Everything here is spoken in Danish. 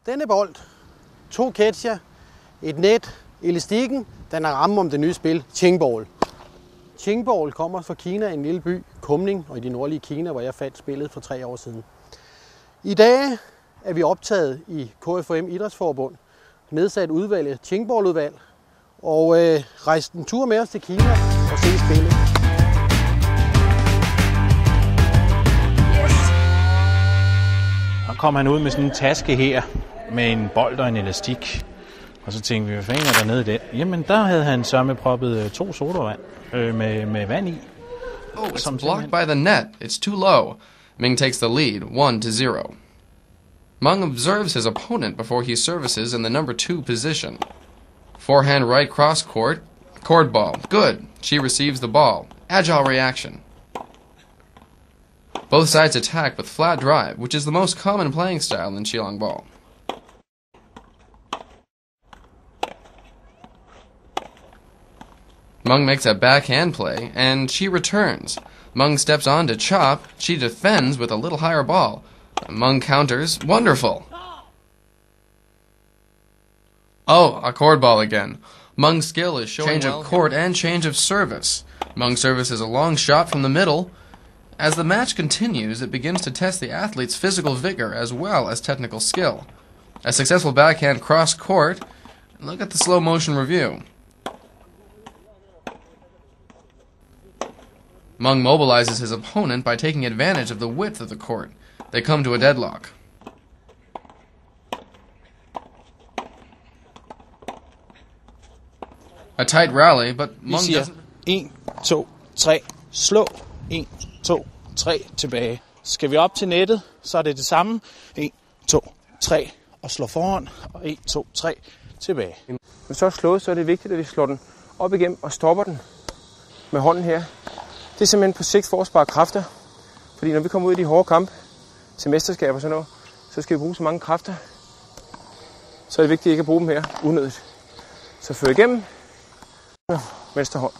Denne bold, 2 catcher, et net, elastikken, den er ramme om det nye spil, Qingball. Qingball kommer fra Kina, en lille by, Kunming, og i det nordlige Kina, hvor jeg fandt spillet for 3 år siden. I dag er vi optaget i KFUM Idrætsforbund, nedsat udvalget, Qingball-udvalg, og rejste en tur med os til Kina og se spillet. Så kom han ud med sådan en taske her, med en bold og en elastik. Og så tænkte vi, hvad fanden er der nede i det? Jamen, der havde han sørme proppet 2 sodavand med vand i. Oh, it's blocked by the net. It's too low. Ming takes the lead, 1-0. Meng observes his opponent before he services in the number 2 position. Forehand right cross court. Cord ball. Good. She receives the ball. Agile reaction. Both sides attack with flat drive, which is the most common playing style in Qilong ball. Meng makes a backhand play, and she returns. Meng steps on to chop. She defends with a little higher ball. Meng counters. Wonderful! Oh, a cord ball again. Meng's skill is showing change of court and change of service. Meng services a long shot from the middle. As the match continues, it begins to test the athlete's physical vigor as well as technical skill. A successful backhand cross court. Look at the slow motion review. Meng mobilizes his opponent by taking advantage of the width of the court. They come to a deadlock. A tight rally, but Meng doesn't... 1, 2, 3, slå. 1, 2, 3, tilbage. Skal vi op til nettet, så er det det samme. 1, 2, 3, og slå foran. Og 1, 2, 3, tilbage. Når så er slået, så er det vigtigt, at vi slår den op igennem og stopper den med hånden her. Det er simpelthen på sigt for at spare kræfter. Fordi når vi kommer ud i de hårde kampe til mesterskaber og sådan noget, så skal vi bruge så mange kræfter. Så er det vigtigt ikke at bruge dem her unødigt. Så før igennem, venstre hånd.